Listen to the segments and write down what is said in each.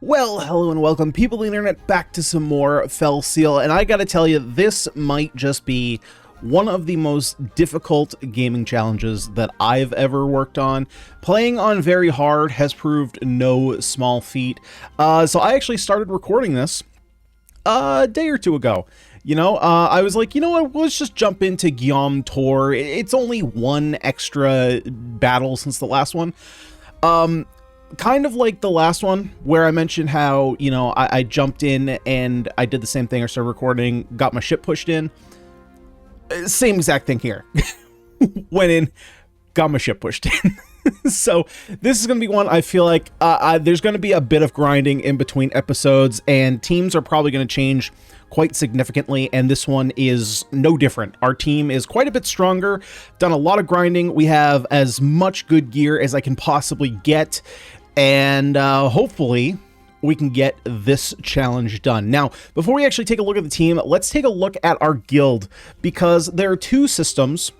Well, hello and welcome, people of the internet, back to some more Fell Seal, and I gotta tell you, this might just be one of the most difficult gaming challenges that I've ever worked on. Playing on very hard has proved no small feat, so I actually started recording this a day or two ago. I was like, you know what, let's just jump into Ganyonz. It's only one extra battle since the last one. Kind of like the last one where I mentioned how, I jumped in and I did the same thing. I started recording, got my ship pushed in. Same exact thing here. Went in, got my ship pushed in. So this is going to be one I feel like there's going to be a bit of grinding in between episodes, and teams are probably going to change quite significantly, and this one is no different. Our team is quite a bit stronger, done a lot of grinding. We have as much good gear as I can possibly get, and hopefully we can get this challenge done. Now, before we actually take a look at the team, let's take a look at our guild, because there are two systems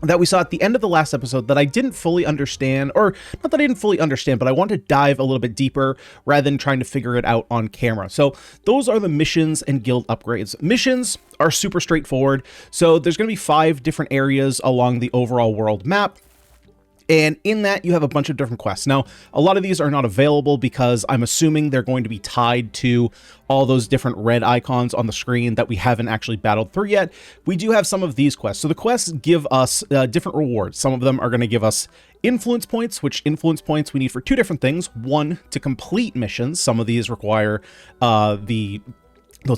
that we saw at the end of the last episode that I didn't fully understand, or not that I didn't fully understand, but I want to dive a little bit deeper rather than trying to figure it out on camera. So those are the missions and guild upgrades. Missions are super straightforward. So there's going to be 5 different areas along the overall world map. And in that, you have a bunch of different quests. Now, a lot of these are not available because I'm assuming they're going to be tied to all those different red icons on the screen that we haven't actually battled through yet. We do have some of these quests. So the quests give us different rewards. Some of them are going to give us influence points, which influence points we need for 2 different things. One, to complete missions. Some of these require those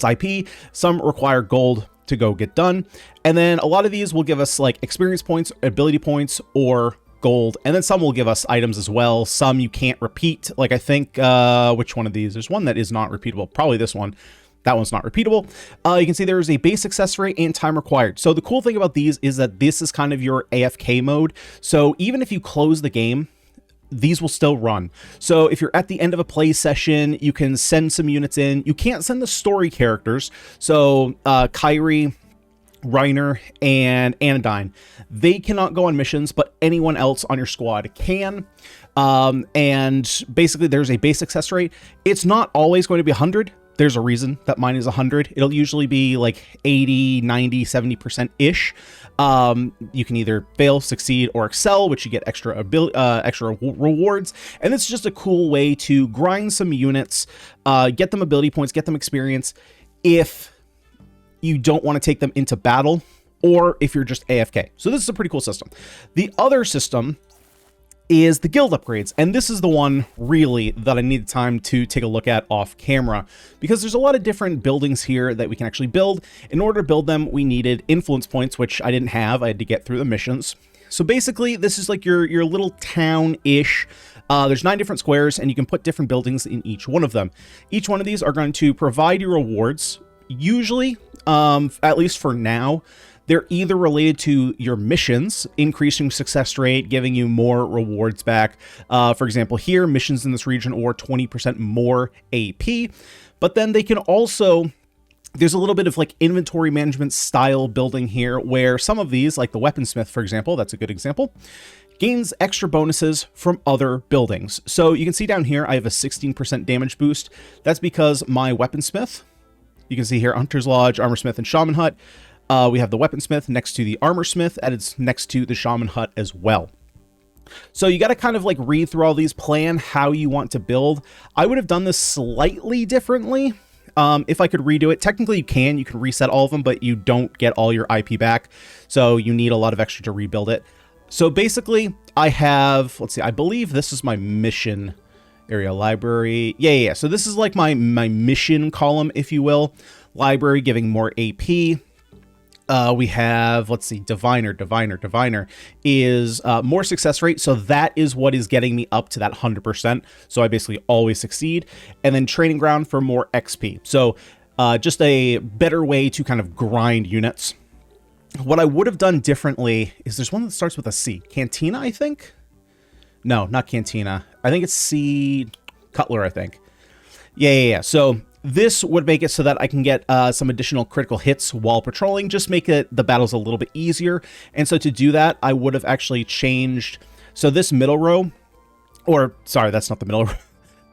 IP. Some require gold to go get done. And then a lot of these will give us like experience points, ability points, or gold, and then some will give us items as well. Some you can't repeat, like I think which one of these? There's one that is not repeatable, probably this one. That one's not repeatable. You can see there is a base success rate and time required. So the cool thing about these is that this is kind of your AFK mode, so even if you close the game, these will still run. So if you're at the end of a play session, you can send some units in. You can't send the story characters, so Kyrie, Reiner, and Anodyne, they cannot go on missions, but anyone else on your squad can. And basically there's a base success rate. It's not always going to be 100. There's a reason that mine is 100. It'll usually be like 80, 90, 70% ish. You can either fail, succeed, or excel, which you get extra rewards. And it's just a cool way to grind some units, get them ability points, get them experience if you don't want to take them into battle, or if you're just AFK. So this is a pretty cool system. The other system is the guild upgrades, and this is the one really that I needed time to take a look at off camera, because there's a lot of different buildings here that we can actually build. In order to build them, we needed influence points, which I didn't have. I had to get through the missions. So basically, this is like your little town-ish. There's 9 different squares, and you can put different buildings in each one of them. Each one of these are going to provide you rewards. Usually, at least for now, they're either related to your missions, increasing success rate, giving you more rewards back. For example, here, missions in this region or 20% more AP. But then they can also, there's a little bit of like inventory management style building here, where some of these, like the weaponsmith, for example, that's a good example, gains extra bonuses from other buildings. So you can see down here, I have a 16% damage boost. That's because my weaponsmith, you can see here, Hunter's Lodge, Armorsmith, and Shaman Hut. We have the Weaponsmith next to the Armorsmith, and it's next to the Shaman Hut as well. So you got to kind of like read through all these, plan how you want to build. I would have done this slightly differently if I could redo it. Technically, you can reset all of them, but you don't get all your IP back. So you need a lot of extra to rebuild it. So basically, I have, let's see, I believe this is my mission area. Library. Yeah. So this is like my mission column, if you will. Library giving more AP. We have, let's see, Diviner is more success rate. So that is what is getting me up to that 100%. So I basically always succeed. And then Training Ground for more XP. So just a better way to kind of grind units. What I would have done differently is there's one that starts with a C. Cantina, I think? No, not Cantina. I think it's C. Cutler, I think. Yeah. So this would make it so that I can get some additional critical hits while patrolling, just make the battles a little bit easier. And so to do that, I would have actually changed. So this middle row, or sorry, that's not the middle row.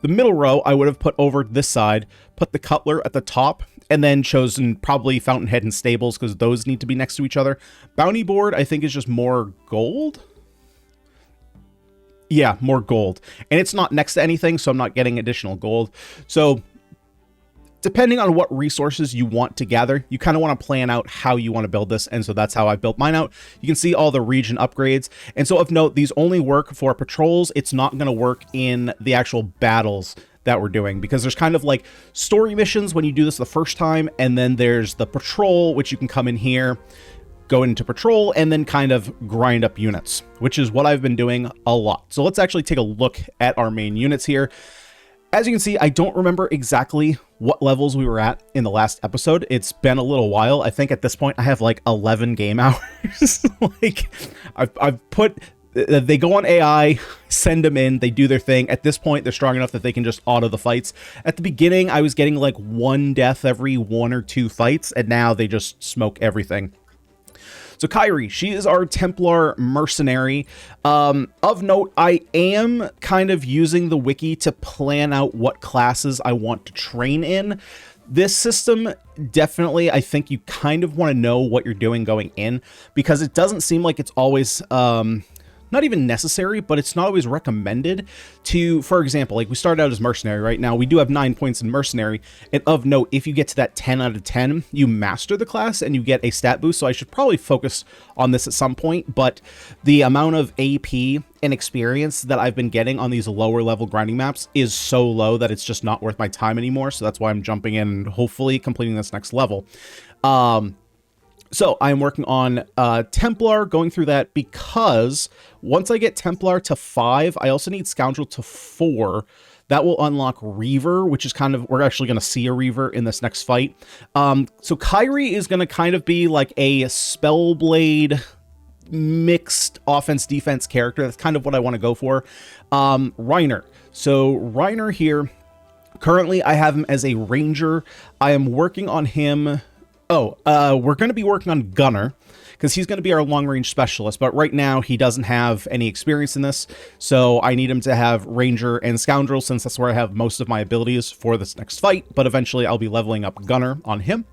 The middle row I would have put over this side, put the Cutler at the top, and then chosen probably Fountainhead and Stables because those need to be next to each other. Bounty Board, I think, is just more gold. Yeah, more gold. And it's not next to anything, so I'm not getting additional gold. So depending on what resources you want to gather, you kind of want to plan out how you want to build this. And so that's how I built mine out. You can see all the region upgrades. And so of note, these only work for patrols. It's not going to work in the actual battles that we're doing, because there's kind of like story missions when you do this the first time. And then there's the patrol, which you can come in here, go into patrol, and then kind of grind up units, which is what I've been doing a lot. So let's actually take a look at our main units here. As you can see, I don't remember exactly what levels we were at in the last episode. It's been a little while. I think at this point I have like 11 game hours. Like I've put, they go on AI, send them in, they do their thing. At this point, they're strong enough that they can just auto the fights. At the beginning, I was getting like 1 death every 1 or 2 fights, and now they just smoke everything. So Kyrie, she is our Templar mercenary. Of note, I am kind of using the wiki to plan out what classes I want to train in. This system, definitely, I think you kind of want to know what you're doing going in, because it doesn't seem like it's always not even necessary, but it's not always recommended to, for example, like we started out as mercenary. Right now we do have 9 points in mercenary, and of note, if you get to that 10 out of 10, you master the class and you get a stat boost. So I should probably focus on this at some point, but the amount of AP and experience that I've been getting on these lower level grinding maps is so low that it's just not worth my time anymore. So that's why I'm jumping in and hopefully completing this next level. So I'm working on Templar, going through that, because once I get Templar to 5, I also need Scoundrel to 4. That will unlock Reaver, which is kind of, we're actually going to see a Reaver in this next fight. So Kyrie is going to kind of be like a Spellblade mixed offense-defense character. That's kind of what I want to go for. Reiner. So Reiner here, currently I have him as a Ranger. I am working on him... we're going to be working on Gunner, because he's going to be our long-range specialist, but right now he doesn't have any experience in this, so I need him to have Ranger and Scoundrel, since that's where I have most of my abilities for this next fight, but eventually I'll be leveling up Gunner on him.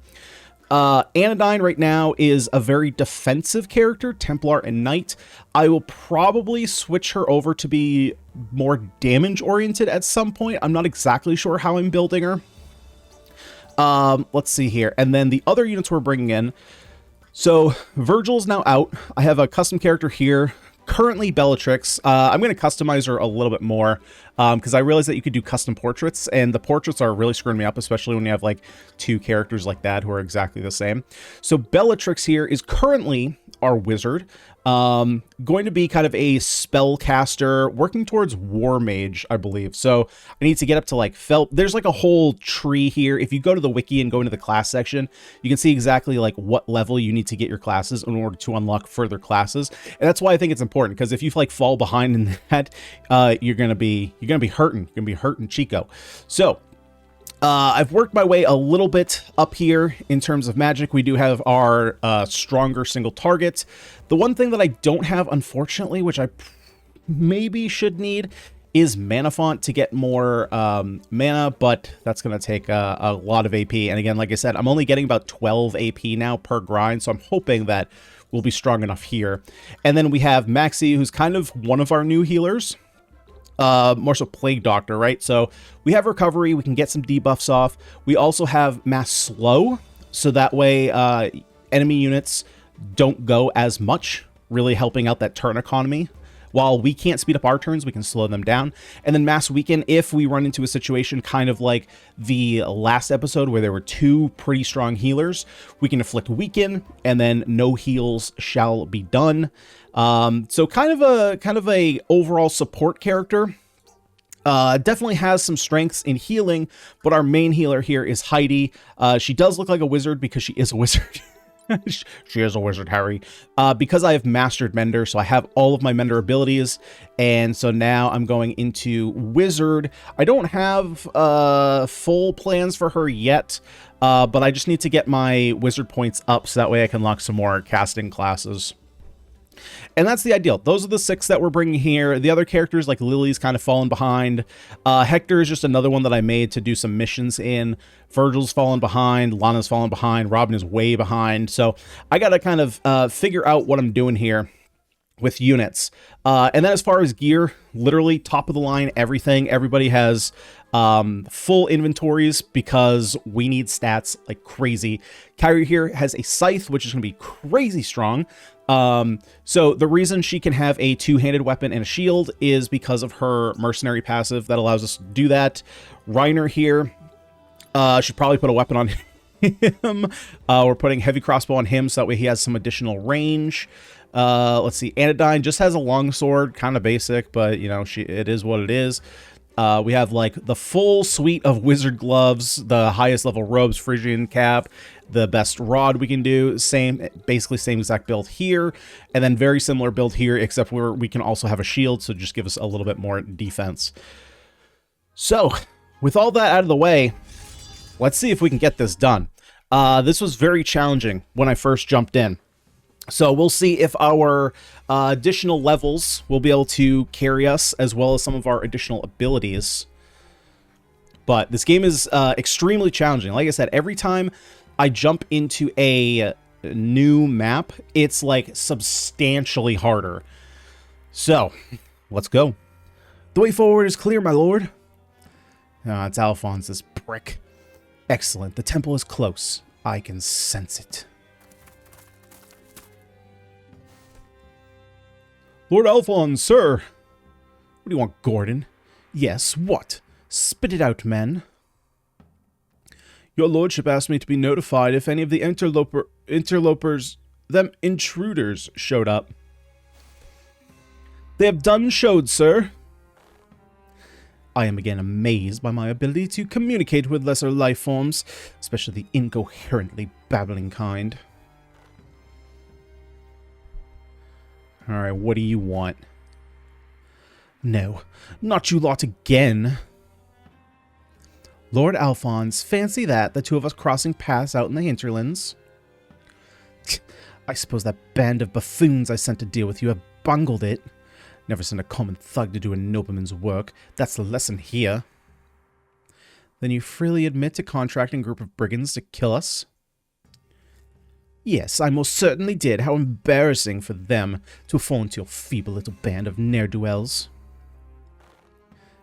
Anodyne right now is a very defensive character, Templar and Knight. I will probably switch her over to be more damage-oriented at some point. I'm not exactly sure how I'm building her. Let's see here. And then the other units we're bringing in. So Virgil's now out. I have a custom character here, currently Bellatrix. I'm going to customize her a little bit more, because I realized that you could do custom portraits, and the portraits are really screwing me up, especially when you have like 2 characters like that who are exactly the same. So Bellatrix here is currently our wizard. Going to be kind of a spellcaster, working towards War Mage, I believe. So I need to get up to like there's like a whole tree here. If you go to the wiki and go into the class section, you can see exactly like what level you need to get your classes in order to unlock further classes. And that's why I think it's important, because if you like fall behind in that, you're gonna be hurting. You're gonna be hurting Chico. So I've worked my way a little bit up here in terms of magic. We do have our stronger single target. The one thing that I don't have, unfortunately, which I maybe should need, is Mana Font to get more mana, but that's going to take a lot of AP. And again, like I said, I'm only getting about 12 AP now per grind, so I'm hoping that we'll be strong enough here. And then we have Maxi, who's kind of one of our new healers. More so Plague Doctor, right? So we have recovery, we can get some debuffs off. We also have mass slow, so that way enemy units don't go as much, really helping out that turn economy. While we can't speed up our turns, we can slow them down. And then mass weaken, if we run into a situation kind of like the last episode where there were 2 pretty strong healers, we can inflict weaken, and then no heals shall be done. So kind of a overall support character. Definitely has some strengths in healing, but our main healer here is Heidi. She does look like a wizard because she is a wizard. She is a wizard, Harry. Because I have mastered Mender, so I have all of my Mender abilities, and so now I'm going into Wizard. I don't have full plans for her yet, but I just need to get my Wizard points up so that way I can lock some more casting classes. And that's the ideal. Those are the 6 that we're bringing here. The other characters, like Lily's kind of fallen behind. Hector is just another one that I made to do some missions in. Virgil's fallen behind. Lana's fallen behind. Robin is way behind. So I got to kind of figure out what I'm doing here with units. And then as far as gear, literally top of the line, everything. Everybody has full inventories because we need stats like crazy. Kyrie here has a scythe, which is going to be crazy strong. So the reason she can have a 2-handed weapon and a shield is because of her mercenary passive that allows us to do that. Reiner here, should probably put a weapon on him. We're putting heavy crossbow on him so that way he has some additional range. Let's see, Anodyne just has a longsword, kind of basic, but you know, it is what it is. We have like the full suite of wizard gloves, the highest level robes, Phrygian cap, the best rod we can do, basically same exact build here, and then very similar build here, except where we can also have a shield, so just give us a little bit more defense. So, with all that out of the way, let's see if we can get this done. This was very challenging when I first jumped in. So we'll see if our additional levels will be able to carry us, as well as some of our additional abilities. But this game is extremely challenging. Like I said, every time I jump into a new map, it's like substantially harder. So, let's go. The way forward is clear, my lord. It's Alphonse, this prick. Excellent. The temple is close. I can sense it. Lord Alphonse, sir. What do you want, Gordon? Yes, what? Spit it out, men. Your lordship asked me to be notified if any of the intruders showed up. They have done showed, sir. I am again amazed by my ability to communicate with lesser life forms, especially the incoherently babbling kind. Alright, what do you want? No, not you lot again. Lord Alphonse, fancy that, the two of us crossing paths out in the hinterlands. I suppose that band of buffoons I sent to deal with you have bungled it. Never send a common thug to do a nobleman's work. That's the lesson here. Then you freely admit to contracting a group of brigands to kill us? Yes, I most certainly did. How embarrassing for them to fall into your feeble little band of ne'er-do-wells.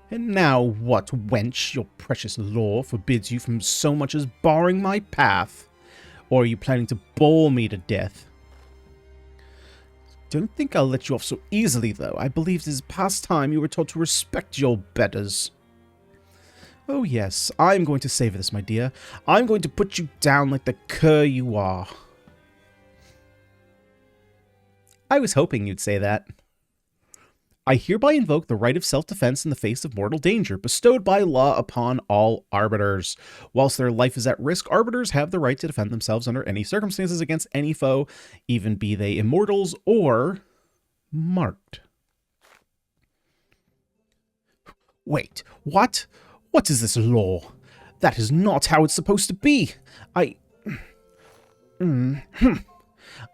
And now what, wench? Your precious law forbids you from so much as barring my path? Or are you planning to bore me to death? Don't think I'll let you off so easily, though. I believe it is past time you were taught to respect your betters. Oh yes, I'm going to savor this, my dear. I'm going to put you down like the cur you are. I was hoping you'd say that. I hereby invoke the right of self-defense in the face of mortal danger, bestowed by law upon all arbiters. Whilst their life is at risk, arbiters have the right to defend themselves under any circumstances against any foe, even be they immortals or marked. Wait, what? What is this law? That is not how it's supposed to be. I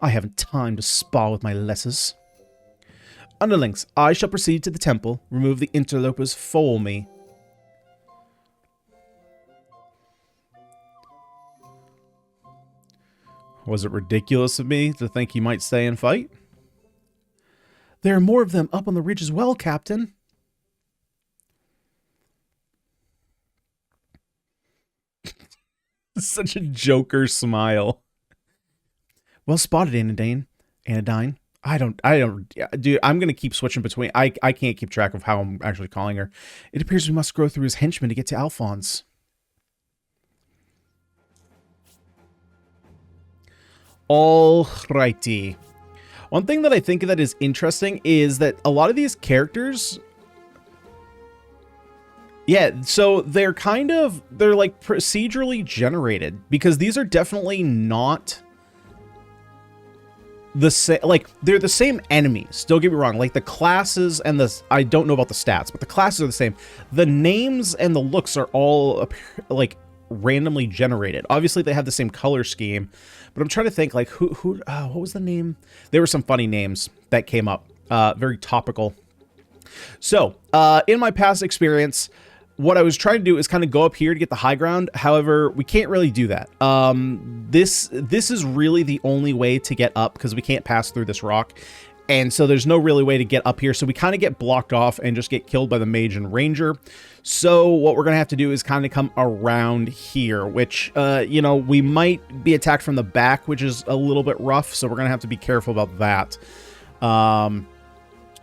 haven't time to spar with my lessers. Underlings, I shall proceed to the temple, remove the interlopers for me. Was it ridiculous of me to think he might stay and fight? There are more of them up on the ridge as well, Captain. Such a Joker smile. Well spotted, Anodyne. Dude, I'm going to keep switching between. I can't keep track of how I'm actually calling her. It appears we must go through his henchmen to get to Alphonse. Alrighty. One thing that I think that is interesting is that a lot of these characters... Yeah, so they're like procedurally generated, because these are definitely not... the same, like, they're the same enemies, don't get me wrong, like the classes and I don't know about the stats, but the classes are the same. The names and the looks are all like randomly generated. Obviously, they have the same color scheme, but I'm trying to think, like, what was the name? There were some funny names that came up. Very topical. So, in my past experience, what I was trying to do is kind of go up here to get the high ground. However, we can't really do that. This is really the only way to get up because we can't pass through this rock. And so there's no really way to get up here. So we kind of get blocked off and just get killed by the mage and ranger. So what we're going to have to do is kind of come around here, which, you know, we might be attacked from the back, which is a little bit rough. So we're going to have to be careful about that.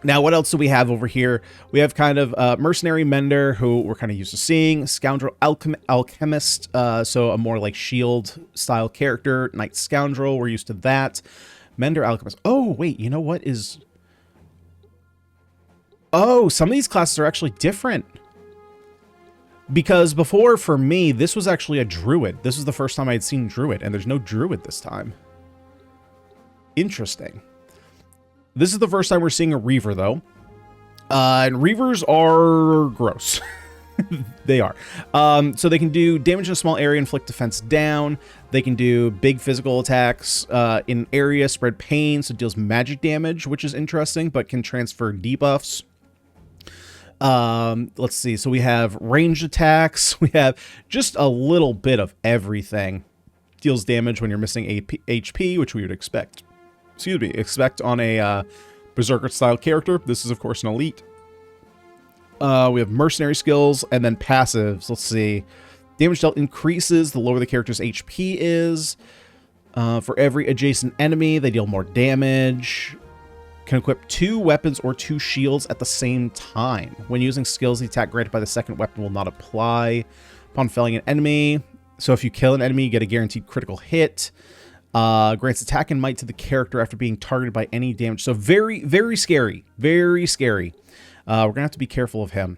Now, what else do we have over here? We have kind of mercenary mender, who we're kind of used to seeing. Scoundrel alchemist, so a more like shield style character. Knight scoundrel, we're used to that. Mender alchemist. Oh, wait, you know what is... Oh, some of these classes are actually different. Because before, for me, this was actually a druid. This was the first time I had seen druid, and there's no druid this time. Interesting. This is the first time we're seeing a reaver, though. And reavers are gross. They are. So they can do damage in a small area, inflict defense down. They can do big physical attacks in area, spread pain, so it deals magic damage, which is interesting, but can transfer debuffs. Let's see. So we have ranged attacks. We have just a little bit of everything. Deals damage when you're missing HP, which we would expect. Excuse me, expect on a berserker-style character. This is, of course, an elite. We have mercenary skills, and then passives. Let's see. Damage dealt increases the lower the character's HP is. For every adjacent enemy, they deal more damage. Can equip 2 weapons or 2 shields at the same time. When using skills, the attack granted by the second weapon will not apply upon felling an enemy. So if you kill an enemy, you get a guaranteed critical hit. Grants attack and might to the character after being targeted by any damage. So very, very scary. Very scary. We're going to have to be careful of him.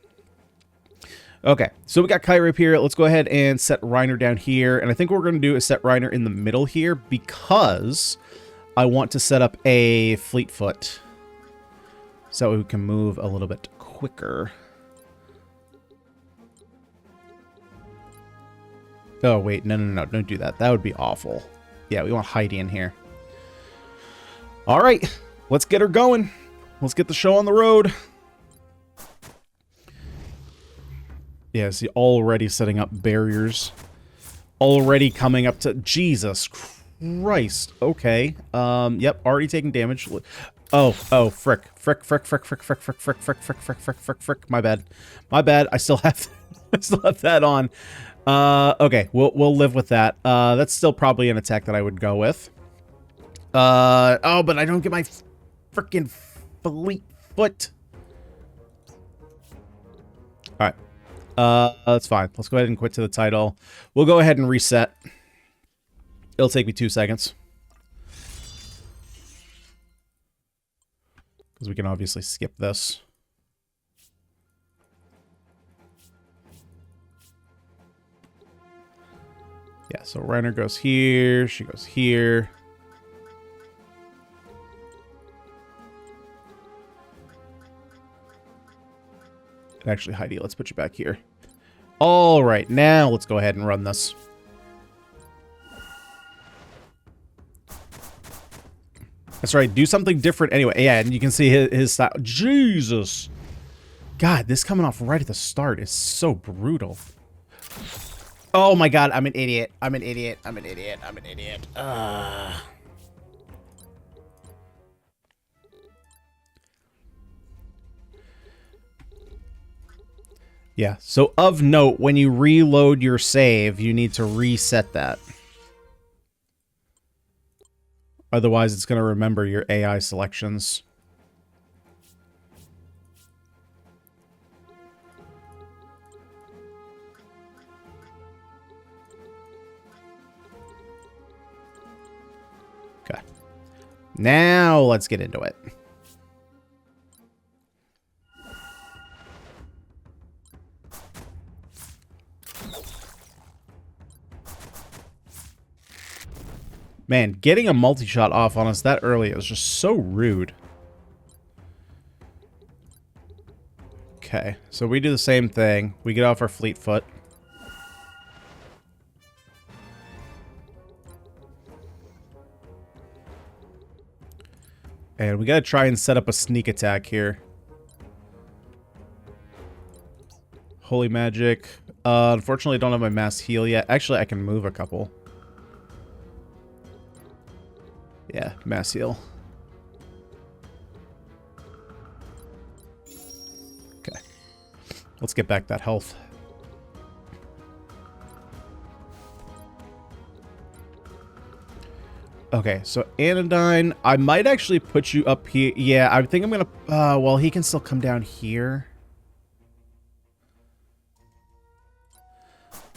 Okay, so we got Kyrie up here. Let's go ahead and set Reiner down here. And I think what we're going to do is set Reiner in the middle here because I want to set up a Fleetfoot so we can move a little bit quicker. Oh, wait. No. Don't do that. That would be awful. Yeah, we want Heidi in here. All right, let's get her going. Let's get the show on the road. Yeah, see, already setting up barriers. Already coming up to... Jesus Christ. Okay. Yep, already taking damage. Oh, frick. Frick. My bad. I still have that on. Okay, we'll live with that. That's still probably an attack that I would go with. Oh, but I don't get my freaking Fleetfoot. All right. That's fine. Let's go ahead and quit to the title. We'll go ahead and reset. It'll take me 2 seconds. Because we can obviously skip this. Yeah, so Reiner goes here. She goes here. Actually, Heidi, let's put you back here. All right, now let's go ahead and run this. That's right, do something different anyway. Yeah, and you can see his style. Jesus. God, this coming off right at the start is so brutal. Oh my god, I'm an idiot. I'm an idiot. Yeah, so of note, when you reload your save, you need to reset that. Otherwise, it's going to remember your AI selections. Okay. Now, let's get into it. Man, getting a multi-shot off on us that early is just so rude. Okay, so we do the same thing. We get off our Fleetfoot. And we gotta try and set up a sneak attack here. Holy magic. Unfortunately, I don't have my mass heal yet. Actually, I can move a couple. Yeah, mass heal. Okay. Let's get back that health. Okay, so Anodyne, I might actually put you up here. Yeah, I think I'm gonna, well, he can still come down here.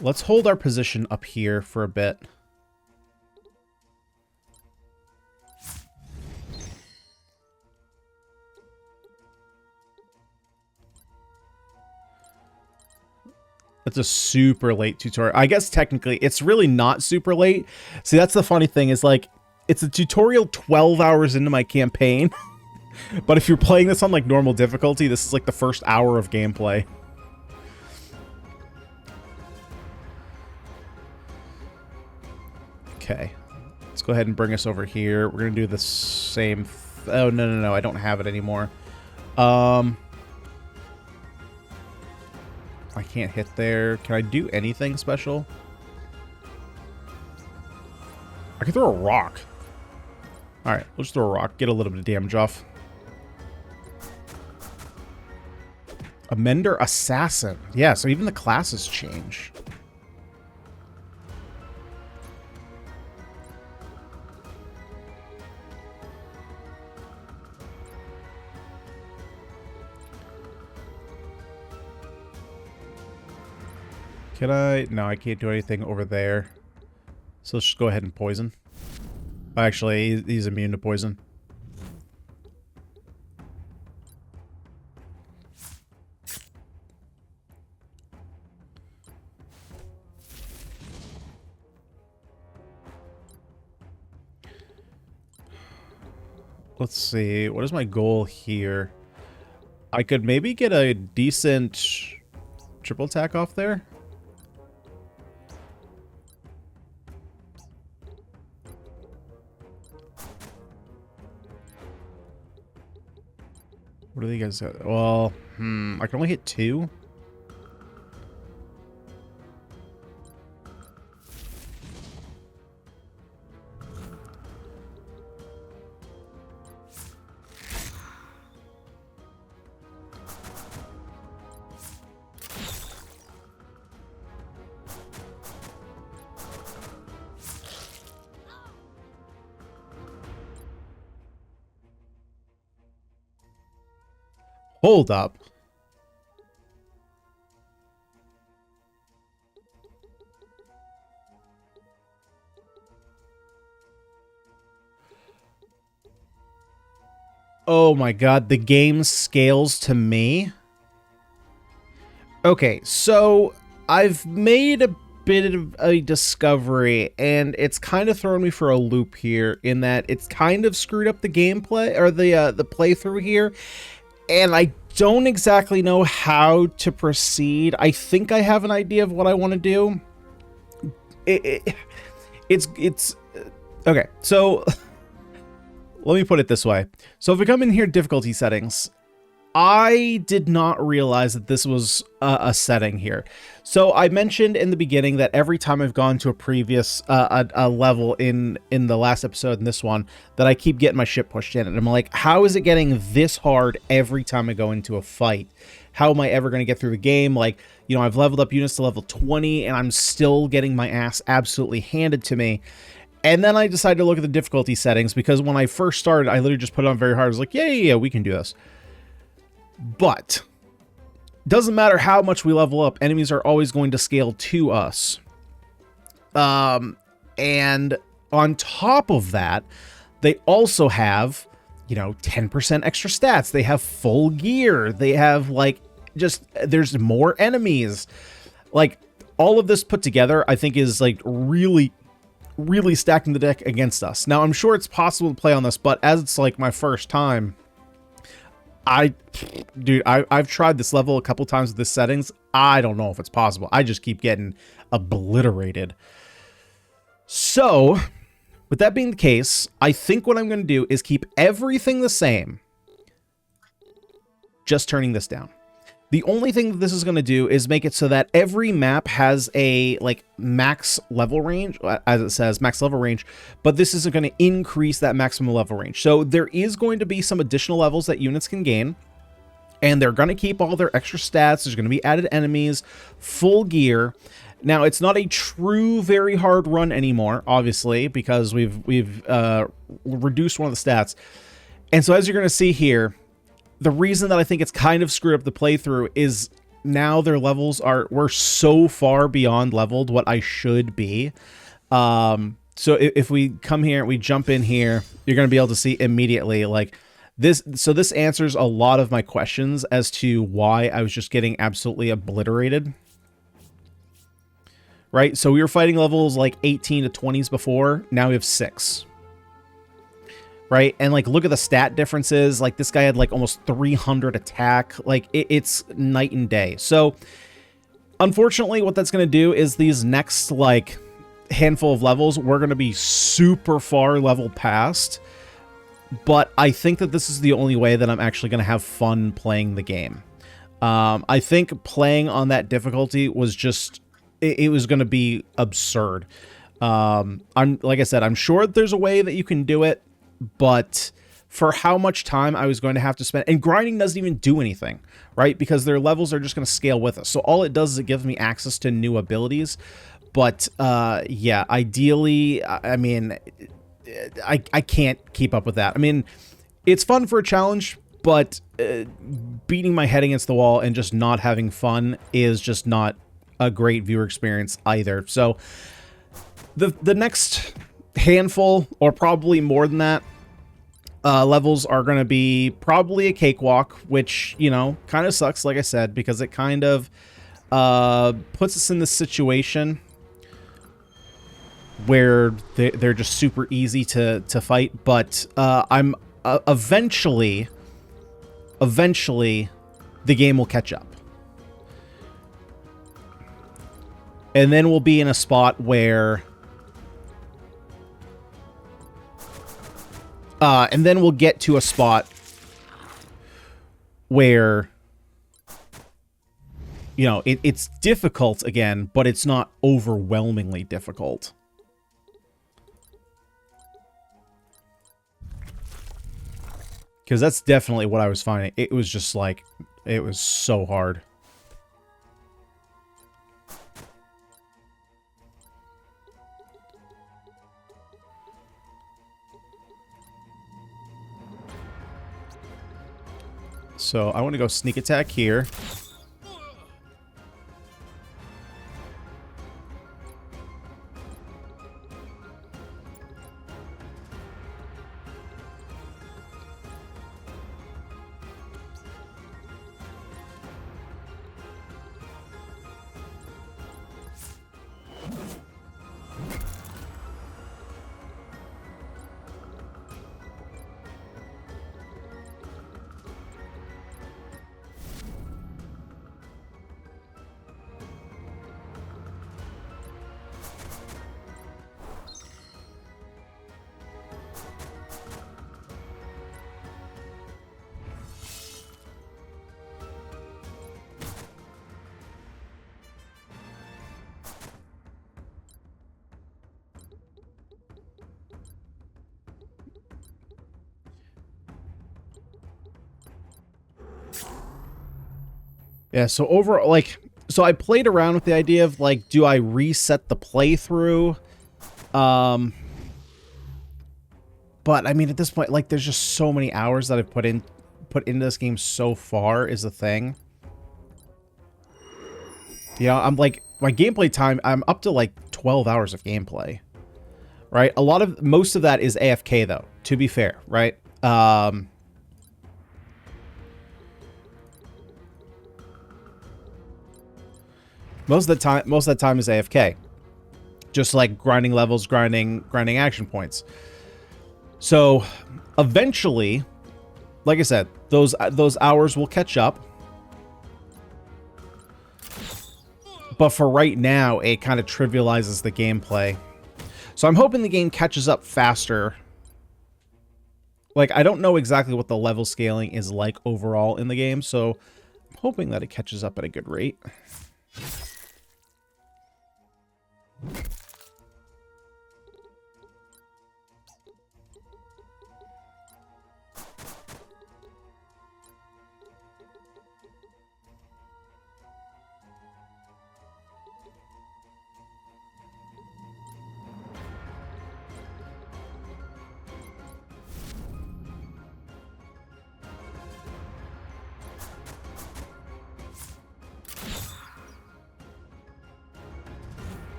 Let's hold our position up here for a bit. It's a super late tutorial. I guess technically it's really not super late. See, that's the funny thing is like, it's a tutorial 12 hours into my campaign. But if you're playing this on like normal difficulty, this is like the first hour of gameplay. Okay. Let's go ahead and bring us over here. We're going to do the same... oh, no. I don't have it anymore. I can't hit there. Can I do anything special? I can throw a rock. Alright, we'll just throw a rock. Get a little bit of damage off. Amender Assassin. Yeah, so even the classes change. Can I? No, I can't do anything over there. So let's just go ahead and poison. Actually, he's immune to poison. Let's see. What is my goal here? I could maybe get a decent triple attack off there. What do you guys have? Well, I can only hit 2. Hold up. Oh my god, the game scales to me. Okay, so I've made a bit of a discovery, and it's kind of thrown me for a loop here in that it's kind of screwed up the gameplay, or the playthrough here. And I don't exactly know how to proceed. I think I have an idea of what I want to do. It's okay. So let me put it this way. So if we come in here, difficulty settings, I did not realize that this was a setting here. So I mentioned in the beginning that every time I've gone to a previous a level in the last episode and this one, that I keep getting my ship pushed in. And I'm like, how is it getting this hard every time I go into a fight? How am I ever going to get through the game? Like, you know, I've leveled up units to level 20 and I'm still getting my ass absolutely handed to me. And then I decided to look at the difficulty settings, because when I first started, I literally just put it on very hard. I was like, yeah, we can do this. But doesn't matter how much we level up, enemies are always going to scale to us. And on top of that, they also have, you know, 10% extra stats. They have full gear. They have, like, just, there's more enemies. Like, all of this put together, I think, is, like, really stacking the deck against us. Now, I'm sure it's possible to play on this, but as it's, like, my first time, I've tried this level a couple times with this settings. I don't know if it's possible. I just keep getting obliterated. So With that being the case, I think what I'm going to do is keep everything the same, just turning this down. The only thing that this is going to do is make it so that every map has a like max level range, as it says, max level range, but this isn't going to increase that maximum level range. So there is going to be some additional levels that units can gain, and they're going to keep all their extra stats. There's going to be added enemies, full gear. Now, it's not a true very hard run anymore, obviously, because we've reduced one of the stats. And so as you're going to see here, the reason that I think it's kind of screwed up the playthrough is now their levels we're so far beyond leveled what I should be. So if we come here and we jump in here, you're going to be able to see immediately like this. So this answers a lot of my questions as to why I was just getting absolutely obliterated. Right? So we were fighting levels like 18 to 20s before. Now we have 6. Right? And like, look at the stat differences. Like this guy had like almost 300 attack. Like it's night and day. So unfortunately, what that's going to do is these next like handful of levels, we're going to be super far level past. But I think that this is the only way that I'm actually going to have fun playing the game. I think playing on that difficulty was just, it was going to be absurd. Like I said, I'm sure there's a way that you can do it. But for how much time I was going to have to spend, and grinding doesn't even do anything, right? Because their levels are just going to scale with us. So all it does is it gives me access to new abilities. But yeah, ideally, I mean, I can't keep up with that. I mean, it's fun for a challenge, but beating my head against the wall and just not having fun is just not a great viewer experience either. So the next handful, or probably more than that, levels are going to be probably a cakewalk, which, you know, kind of sucks, like I said, because it kind of puts us in this situation where they're just super easy to fight. But I'm eventually the game will catch up. And then we'll be in a spot where and then we'll get to a spot where, you know, it's difficult again, but it's not overwhelmingly difficult. Because that's definitely what I was finding. It was just like, it was so hard. So I want to go sneak attack here. Yeah, so overall, like, so I played around with the idea of, like, do I reset the playthrough? But, I mean, at this point, like, there's just so many hours that I've put into this game so far is the thing. Yeah, I'm, like, my gameplay time, I'm up to, like, 12 hours of gameplay. Right? Most of that is AFK, though, to be fair, right? Most of that time is AFK. Just like grinding levels, grinding action points. So eventually, like I said, those hours will catch up. But for right now, it kind of trivializes the gameplay. So I'm hoping the game catches up faster. Like, I don't know exactly what the level scaling is like overall in the game, so I'm hoping that it catches up at a good rate.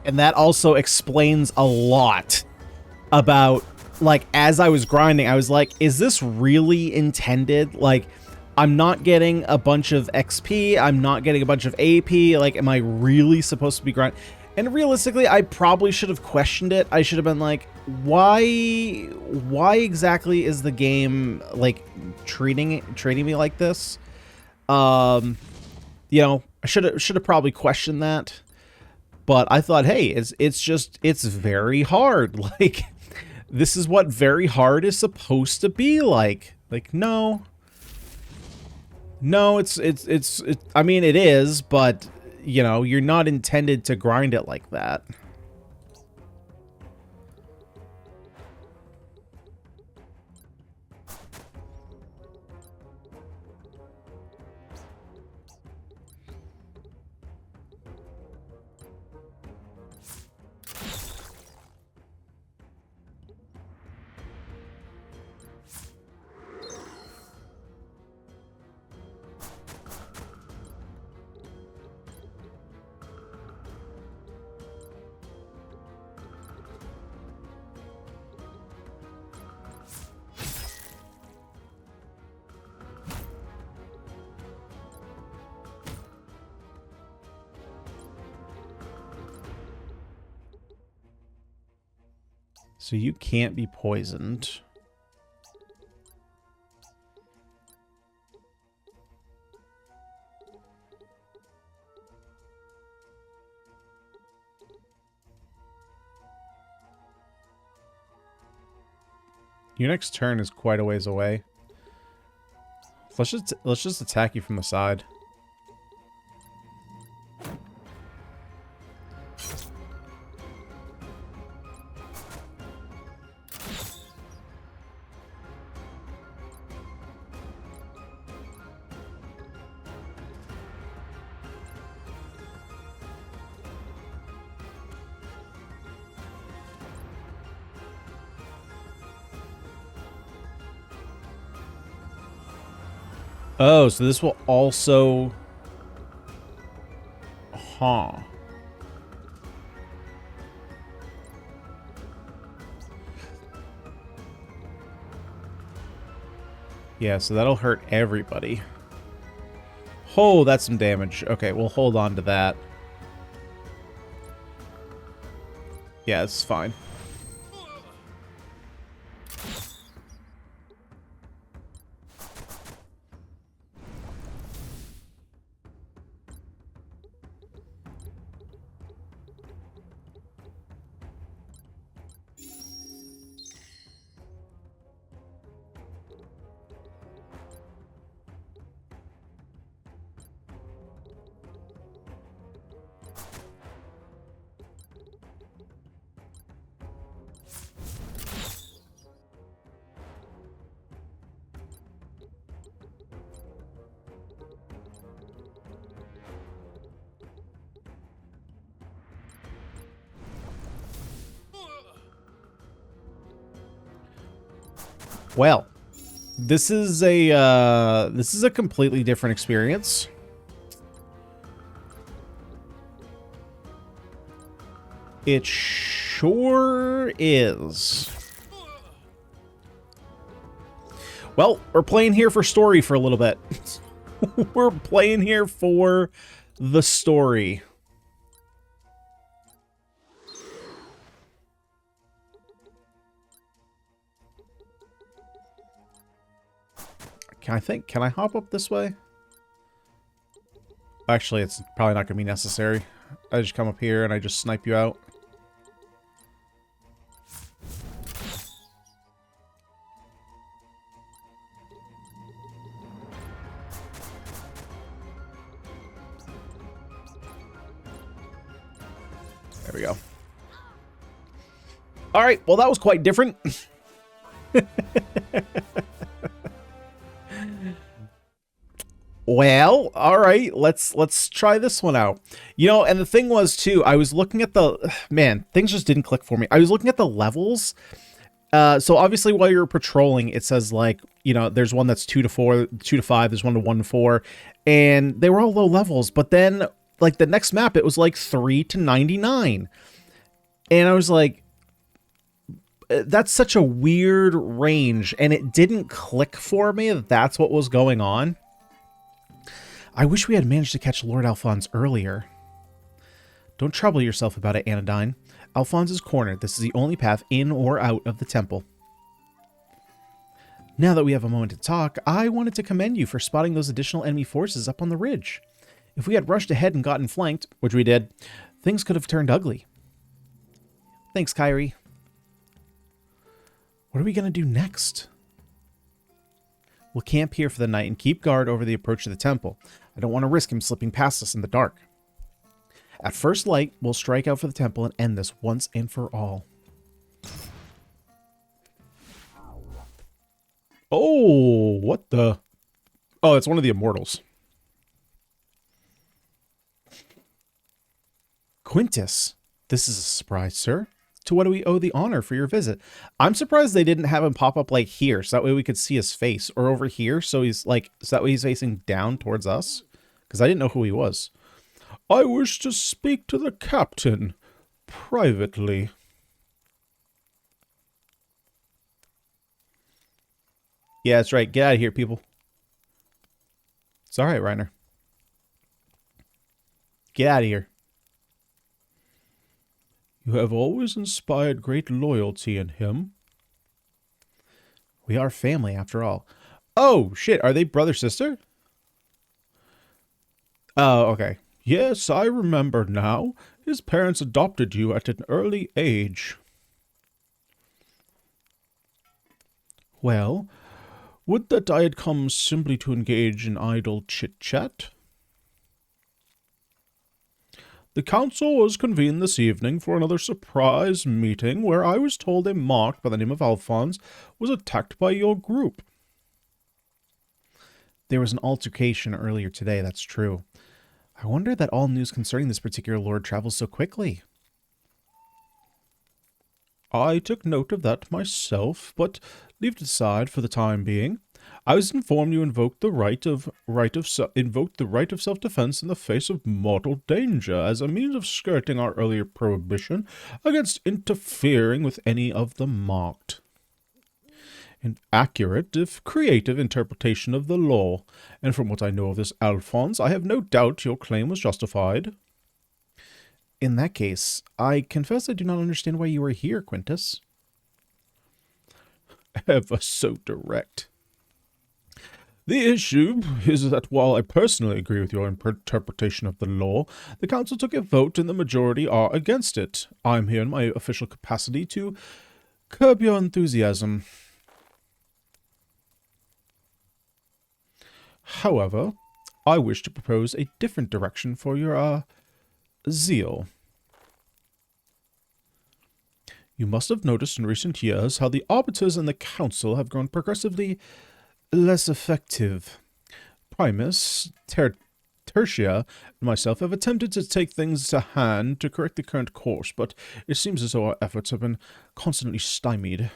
And that also explains a lot about, like, as I was grinding, I was like, is this really intended? Like, I'm not getting a bunch of XP, I'm not getting a bunch of AP, like, am I really supposed to be grinding? And realistically, I probably should have questioned it. I should have been like, why exactly is the game, like, treating me like this? You know, I should have probably questioned that. But I thought, hey, it's very hard. Like, this is what very hard is supposed to be like. Like, no, it's I mean, it is, but you know, you're not intended to grind it like that. So you can't be poisoned. Your next turn is quite a ways away. Let's just attack you from the side. Oh, so this will also... Huh. Yeah, so that'll hurt everybody. Oh, that's some damage. Okay, we'll hold on to that. Yeah, it's fine. Well, this is a completely different experience. It sure is. Well, we're playing here for story for a little bit. We're playing here for the story. Can I hop up this way? Actually, it's probably not going to be necessary. I just come up here and I just snipe you out. There we go. All right, well, that was quite different. Well, all right, let's try this one out. You know, and the thing was too, I was looking at the man, things just didn't click for me. I was looking at the levels. So obviously while you're patrolling, it says like, you know, there's one that's 2 to 4, 2 to 5, there's 1 to 1 to 4, and they were all low levels, but then like the next map it was like 3 to 99. And I was like, that's such a weird range, and it didn't click for me that that's what was going on. I wish we had managed to catch Lord Alphonse earlier. Don't trouble yourself about it, Anodyne. Alphonse is cornered. This is the only path in or out of the temple. Now that we have a moment to talk, I wanted to commend you for spotting those additional enemy forces up on the ridge. If we had rushed ahead and gotten flanked, which we did, things could have turned ugly. Thanks, Kyrie. What are we going to do next? We'll camp here for the night and keep guard over the approach to the temple. I don't want to risk him slipping past us in the dark. At first light, we'll strike out for the temple and end this once and for all. Oh, what the? Oh, it's one of the immortals. Quintus, this is a surprise, sir. To what do we owe the honor for your visit? I'm surprised they didn't have him pop up like here, so that way we could see his face, or over here, so he's like, so that way he's facing down towards us, because I didn't know who he was. I wish to speak to the captain privately. Yeah, that's right. Get out of here, people. It's all right, Reiner. Get out of here. You have always inspired great loyalty in him. We are family, after all. Oh, shit. Are they brother-sister? Oh, okay. Yes, I remember now. His parents adopted you at an early age. Well, would that I had come simply to engage in idle chit-chat? The council was convened this evening for another surprise meeting where I was told a monk by the name of Alphonse was attacked by your group. There was an altercation earlier today, that's true. I wonder that all news concerning this particular lord travels so quickly. I took note of that myself, but leave it aside for the time being. I was informed you invoked the right of self-defense in the face of mortal danger as a means of skirting our earlier prohibition against interfering with any of the marked. An accurate, if creative, interpretation of the law, and from what I know of this Alphonse, I have no doubt your claim was justified. In that case, I confess I do not understand why you are here, Quintus. Ever so direct. The issue is that while I personally agree with your interpretation of the law, the council took a vote and the majority are against it. I'm here in my official capacity to curb your enthusiasm. However, I wish to propose a different direction for your, zeal. You must have noticed in recent years how the Arbiters and the Council have grown progressively less effective. Primus, Tertia, and myself have attempted to take things to hand to correct the current course, but it seems as though our efforts have been constantly stymied.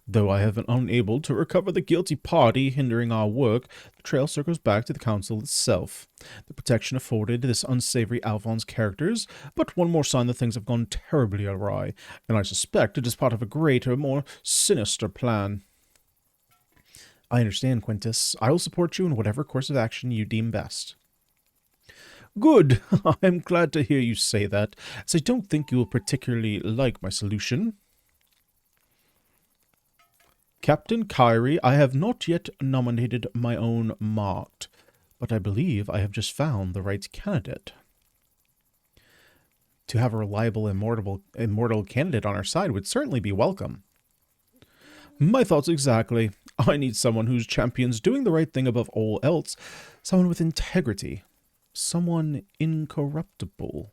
Though I have been unable to recover the guilty party hindering our work, the trail circles back to the council itself. The protection afforded this unsavory Alphonse characters, but one more sign that things have gone terribly awry, and I suspect it is part of a greater, more sinister plan. I understand, Quintus. I will support you in whatever course of action you deem best. Good. I am glad to hear you say that, as I don't think you will particularly like my solution. Captain Kyrie, I have not yet nominated my own marked, but I believe I have just found the right candidate. To have a reliable, immortal candidate on our side would certainly be welcome. My thoughts exactly. I need someone whose champions doing the right thing above all else. Someone with integrity. Someone incorruptible.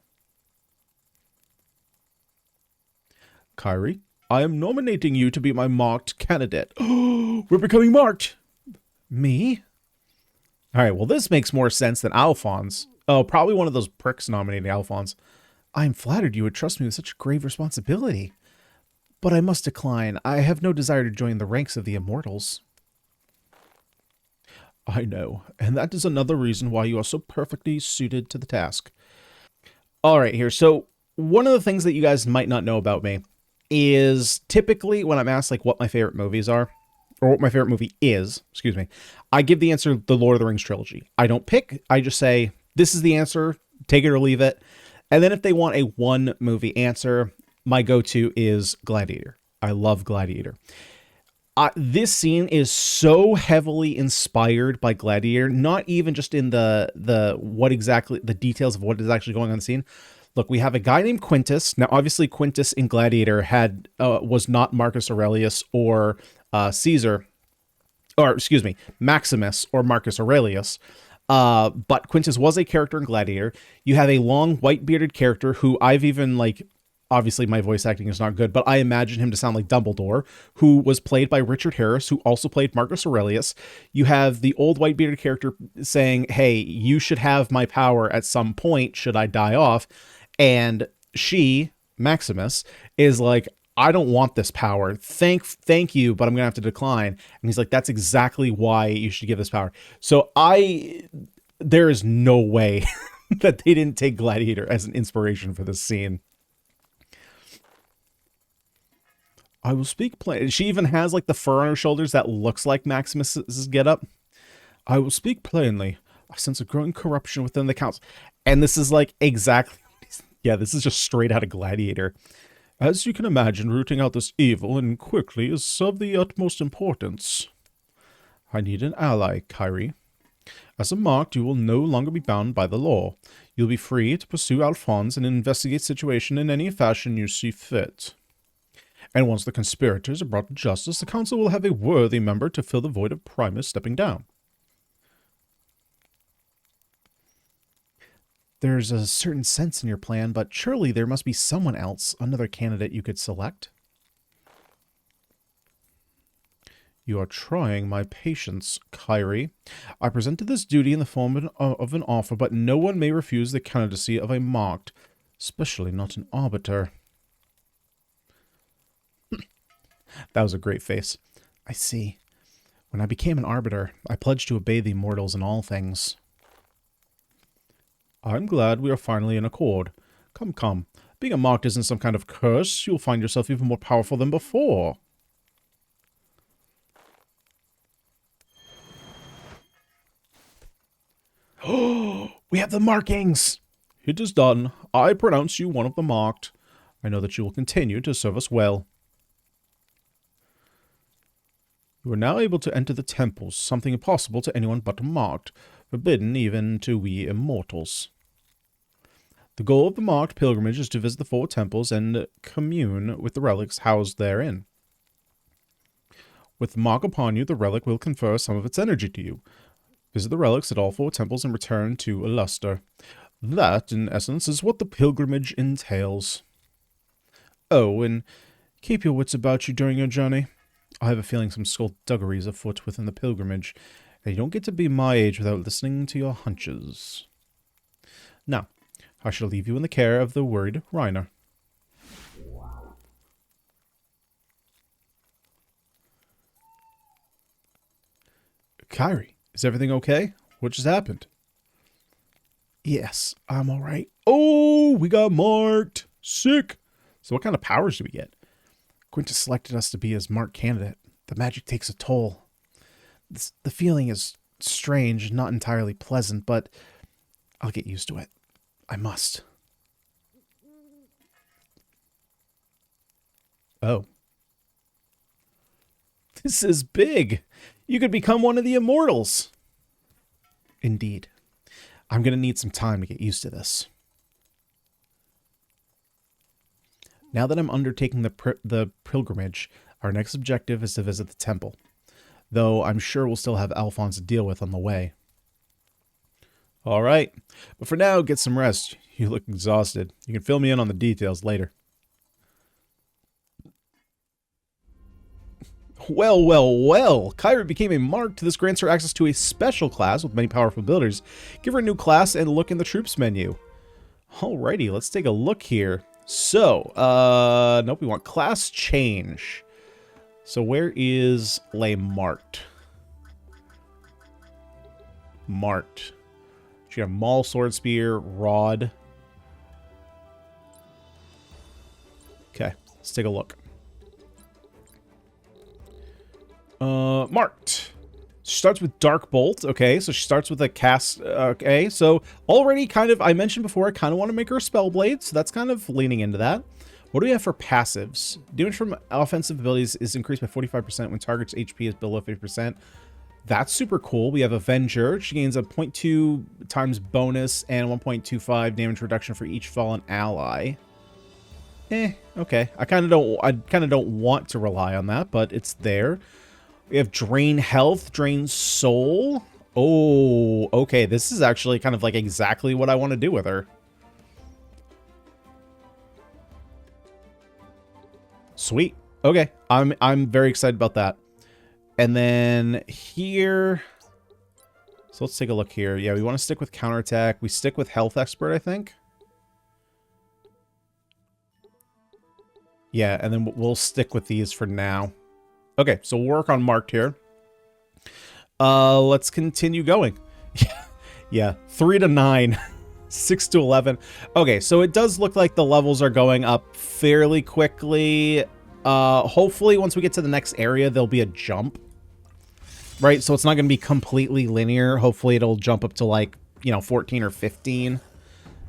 Kyrie, I am nominating you to be my marked candidate. We're becoming marked! Me? Alright, well this makes more sense than Alphonse. Oh, probably one of those pricks nominating Alphonse. I am flattered you would trust me with such a grave responsibility. But I must decline. I have no desire to join the ranks of the immortals. I know, and that is another reason why you are so perfectly suited to the task. Alright, here, so one of the things that you guys might not know about me is typically when I'm asked like what my favorite movies are, or what my favorite movie is, excuse me, I give the answer the Lord of the Rings trilogy. I don't pick, I just say, this is the answer, take it or leave it. And then if they want a one movie answer, my go-to is Gladiator. I love Gladiator. This scene is so heavily inspired by Gladiator, not even just in the what exactly, the details of what is actually going on in the scene. Look, we have a guy named Quintus. Now, obviously, Quintus in Gladiator was not Marcus Aurelius or Caesar, or excuse me, Maximus or Marcus Aurelius. But Quintus was a character in Gladiator. You have a long, white-bearded character who I've even, like, obviously my voice acting is not good, but I imagine him to sound like Dumbledore, who was played by Richard Harris, who also played Marcus Aurelius. You have the old white-bearded character saying, hey, you should have my power at some point, should I die off? And she, Maximus, is like, I don't want this power. Thank you, but I'm going to have to decline. And he's like, that's exactly why you should give this power. So there is no way that they didn't take Gladiator as an inspiration for this scene. I will speak plain. She even has like the fur on her shoulders that looks like Maximus's getup. I will speak plainly. I sense a growing corruption within the council. And this is like exactly, yeah, this is just straight out of Gladiator. As you can imagine, rooting out this evil and quickly is of the utmost importance. I need an ally, Kyrie. As a marked, you will no longer be bound by the law. You'll be free to pursue Alphonse and investigate situation in any fashion you see fit. And once the conspirators are brought to justice, the council will have a worthy member to fill the void of Primus stepping down. There's a certain sense in your plan, but surely there must be someone else, another candidate you could select. You are trying my patience, Kyrie. I presented this duty in the form of an offer, but no one may refuse the candidacy of a marked, especially not an arbiter. That was a great face. I see. When I became an arbiter, I pledged to obey the immortals in all things. I'm glad we are finally in accord. Come, come. Being a marked isn't some kind of curse. You'll find yourself even more powerful than before. Oh, we have the markings! It is done. I pronounce you one of the marked. I know that you will continue to serve us well. You are now able to enter the temples, something impossible to anyone but a marked, forbidden even to we immortals. The goal of the marked pilgrimage is to visit the 4 temples and commune with the relics housed therein. With the mark upon you, the relic will confer some of its energy to you. Visit the relics at all 4 temples and return to a luster. That, in essence, is what the pilgrimage entails. Oh, and keep your wits about you during your journey. I have a feeling some skullduggery is afoot within the pilgrimage, and you don't get to be my age without listening to your hunches. Now, I shall leave you in the care of the worried Reiner. Kyrie, is everything okay? What just happened? Yes, I'm alright. Oh, we got marked! Sick! So what kind of powers do we get? Quintus selected us to be his marked candidate. The magic takes a toll. The feeling is strange, not entirely pleasant, but I'll get used to it. I must. Oh. This is big. You could become one of the immortals. Indeed. I'm going to need some time to get used to this. Now that I'm undertaking the pilgrimage, our next objective is to visit the temple. Though I'm sure we'll still have Alphonse to deal with on the way. All right. But for now, get some rest. You look exhausted. You can fill me in on the details later. Well, well, well. Kyra became a mark. This grants her access to a special class with many powerful abilities. Give her a new class and look in the troops menu. Alrighty, let's take a look here. So, nope, we want class change. So where is Lay marked? Marked. She got Maul, Sword, Spear, Rod. Okay, let's take a look. Marked. She starts with Dark Bolt. Okay, so she starts with a cast. Okay, so already kind of, I mentioned before, I kind of want to make her a Spellblade, so that's kind of leaning into that. What do we have for passives? Damage from offensive abilities is increased by 45% when target's HP is below 50%. That's super cool. We have Avenger. She gains a 0.2 times bonus and 1.25 damage reduction for each fallen ally. Okay. I kind of don't want to rely on that, but it's there. We have Drain Health, Drain Soul. Oh, okay. This is actually kind of like exactly what I want to do with her. Sweet. Okay. I'm very excited about that. And then here, so let's take a look here. Yeah, we want to stick with counterattack. We stick with Health Expert, I think. Yeah, and then we'll stick with these for now. Okay, so we'll work on marked here. Let's continue going. Yeah, 3 to 9, 6 to 11. Okay, so it does look like the levels are going up fairly quickly. Hopefully, once we get to the next area, there'll be a jump. Right, so it's not going to be completely linear. Hopefully, it'll jump up to, like, 14 or 15.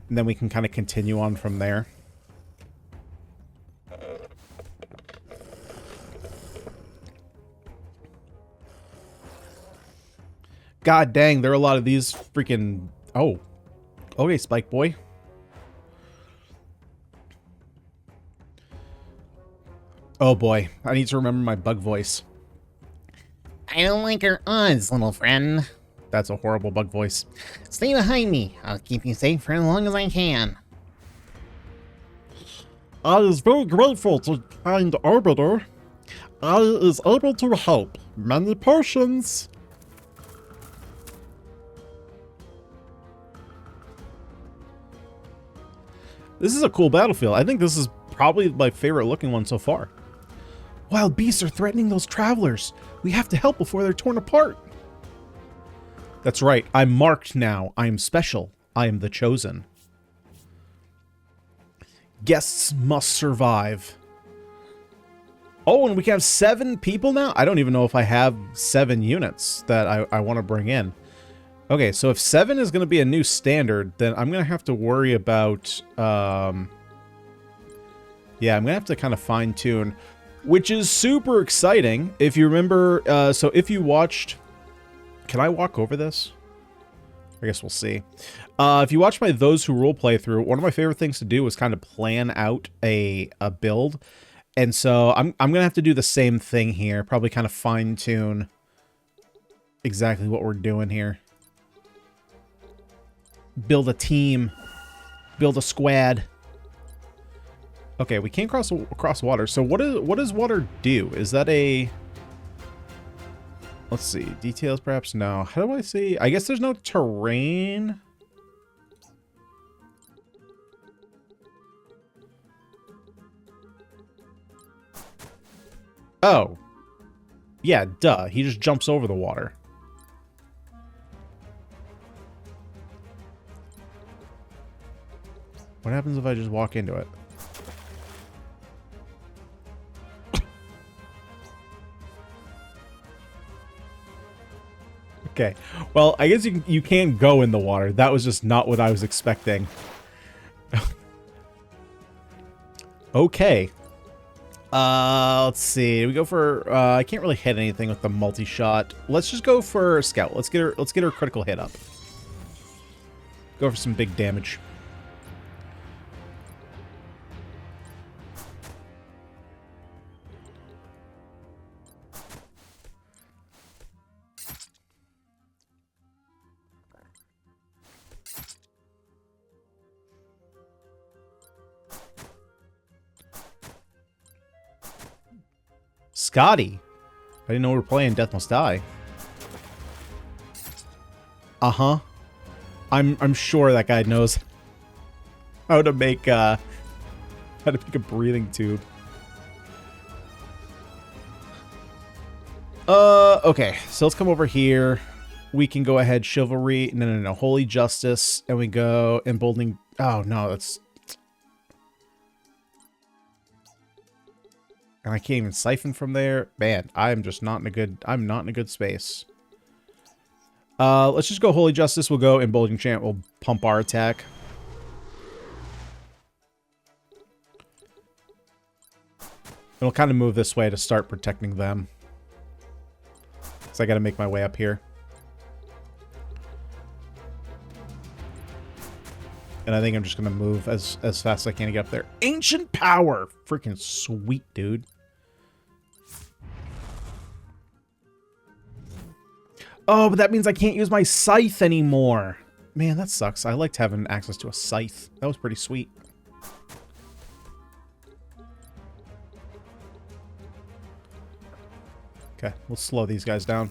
And then we can kind of continue on from there. God dang, there are a lot of these freaking... Oh. Okay, Spike Boy. Oh boy, I need to remember my bug voice. I don't like your odds, little friend. That's a horrible bug voice. Stay behind me. I'll keep you safe for as long as I can. I is very grateful to kind Arbiter. I is able to help. Many potions. This is a cool battlefield. I think this is probably my favorite looking one so far. Wild beasts are threatening those travelers. We have to help before they're torn apart. That's right. I'm marked now. I am special. I am the chosen. Guests must survive. Oh, and we can have 7 people now? I don't even know if I have 7 units that I want to bring in. Okay, so if 7 is going to be a new standard, then I'm going to have to worry about... yeah, I'm going to have to kind of fine-tune, which is super exciting. If you remember, so if you watched... Can I walk over this? I guess we'll see. If you watch my Those Who Rule playthrough, one of my favorite things to do is kind of plan out a build. And so I'm going to have to do the same thing here. Probably kind of fine-tune exactly what we're doing here. Build a team. Build a squad. Okay, we can't cross water. So what does water do? Is that a... Let's see. Details, perhaps? No. How do I see? I guess there's no terrain. Oh. Yeah, duh. He just jumps over the water. What happens if I just walk into it? Okay. Well, I guess you can go in the water. That was just not what I was expecting. Okay. Let's see. We go for I can't really hit anything with the multi-shot. Let's just go for Scout. Let's get her critical hit up. Go for some big damage. Scotty. I didn't know we were playing Death Must Die. Uh-huh. I'm sure that guy knows how to make a breathing tube. Okay. So let's come over here. We can go ahead, chivalry. No. Holy justice. And we go emboldening. Oh no, that's. And I can't even siphon from there. Man, I'm just not in a good. I'm not in a good space. Let's just go Holy Justice. We'll go Emboldening Chant. We'll pump our attack. And we'll kind of move this way to start protecting them. So I got to make my way up here. And I think I'm just going to move as fast as I can to get up there. Ancient Power! Freaking sweet, dude. Oh, but that means I can't use my scythe anymore. Man, that sucks. I liked having access to a scythe. That was pretty sweet. Okay, we'll slow these guys down.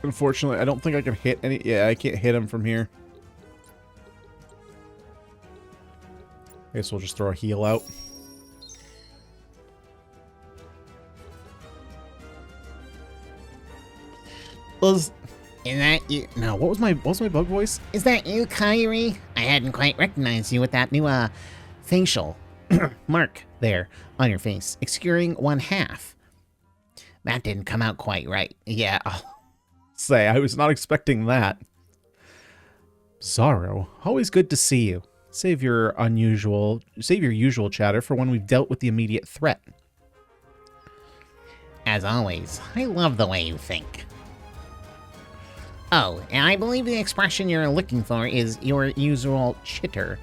Unfortunately, I don't think I can hit any... Yeah, I can't hit him from here. I guess we'll just throw a heal out. Is that you? No, what was my bug voice? Is that you, Kyrie? I hadn't quite recognized you with that new, facial mark there on your face, obscuring one half. That didn't come out quite right. Yeah. Say, I was not expecting that. Bizarro, always good to see you. Save your usual chatter for when we've dealt with the immediate threat. As always, I love the way you think. Oh, and I believe the expression you're looking for is your usual chitter.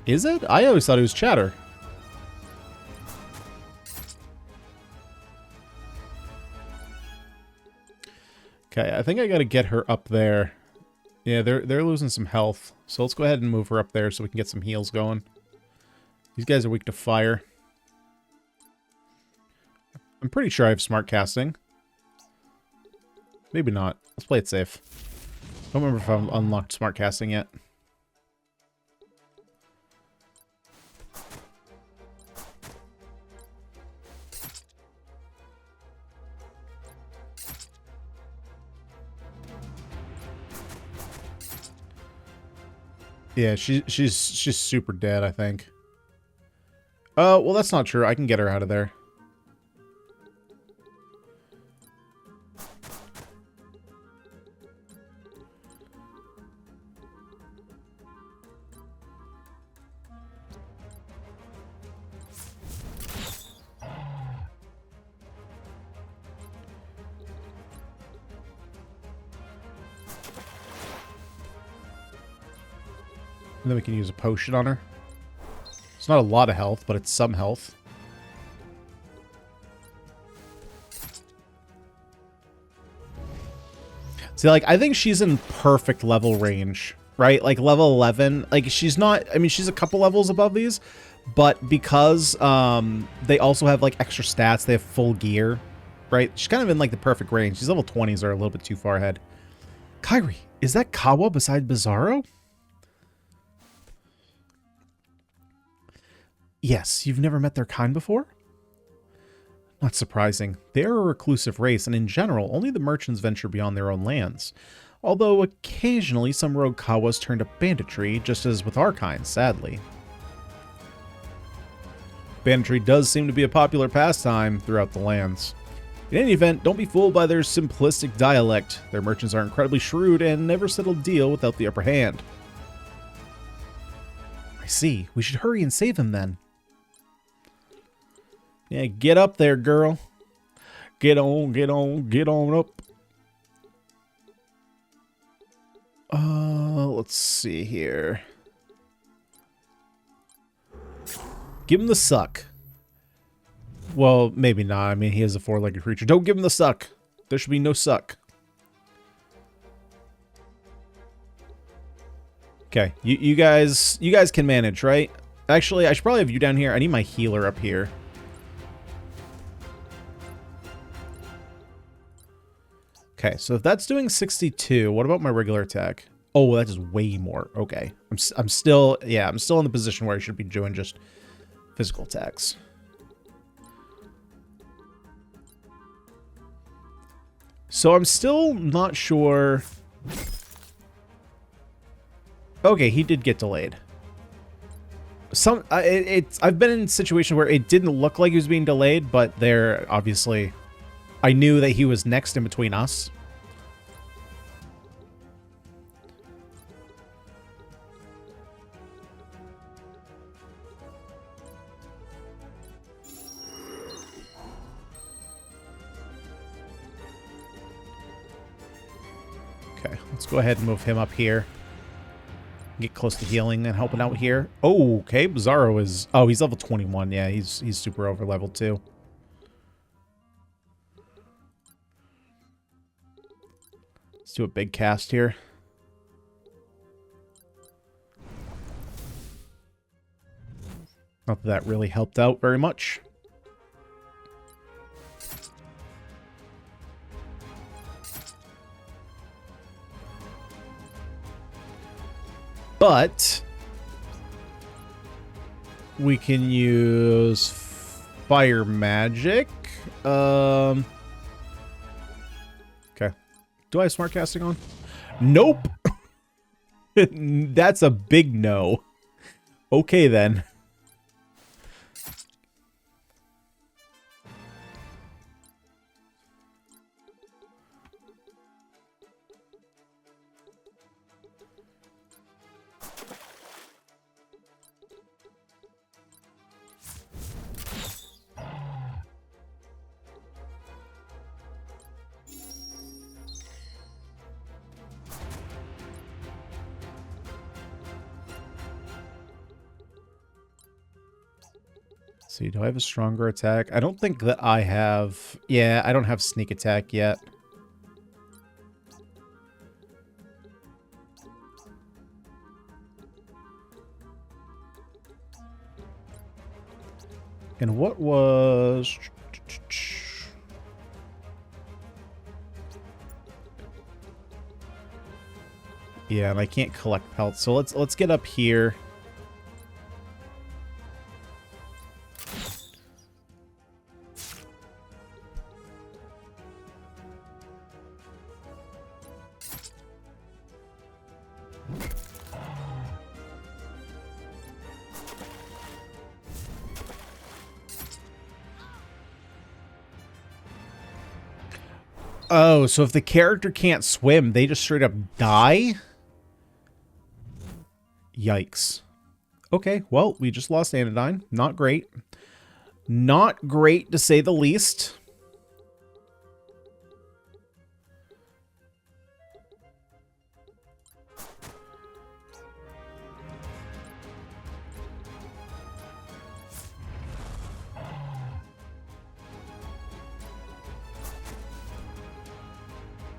Is it? I always thought it was chatter. Okay, I think I gotta get her up there. Yeah, they're losing some health. So let's go ahead and move her up there so we can get some heals going. These guys are weak to fire. I'm pretty sure I have smart casting. Maybe not. Let's play it safe. I don't remember if I've unlocked smart casting yet. Yeah, she's super dead, I think. Oh, well, that's not true. I can get her out of there. And then we can use a potion on her. It's not a lot of health, but it's some health. See, like, I think she's in perfect level range, right? Like, level 11. Like, she's not... I mean, she's a couple levels above these. But because they also have, like, extra stats, they have full gear, right? She's kind of in, like, the perfect range. These level 20s are a little bit too far ahead. Kyrie, is that Kawa beside Bizarro? Yes, you've never met their kind before? Not surprising. They are a reclusive race, and in general, only the merchants venture beyond their own lands. Although occasionally some rogue Kawas turn to banditry, just as with our kind, sadly. Banditry does seem to be a popular pastime throughout the lands. In any event, don't be fooled by their simplistic dialect. Their merchants are incredibly shrewd and never settle a deal without the upper hand. I see. We should hurry and save him then. Yeah, get up there, girl. Get on, get on, get on up. Let's see here. Give him the suck. Well, maybe not. I mean, he is a four-legged creature. Don't give him the suck. There should be no suck. Okay, you guys can manage, right? Actually, I should probably have you down here. I need my healer up here. Okay, so if that's doing 62, what about my regular attack? Oh, that is way more. Okay, I'm still in the position where I should be doing just physical attacks. So I'm still not sure. Okay, he did get delayed. I've been in situations where it didn't look like he was being delayed, but there obviously I knew that he was next in between us. Okay, let's go ahead and move him up here. Get close to healing and helping out here. Oh, okay. Bizarro is... Oh, he's level 21. Yeah, he's super over leveled too. Let's do a big cast here. Not that that really helped out very much. But we can use fire magic. Okay. Do I have smart casting on? Nope. That's a big no. Okay then. See, do I have a stronger attack? I don't think that I have... Yeah, I don't have sneak attack yet. And what was... Yeah, and I can't collect pelts, so let's get up here. Oh, so if the character can't swim, they just straight up die? Yikes. Okay, well, we just lost Anodyne. Not great. Not great, to say the least.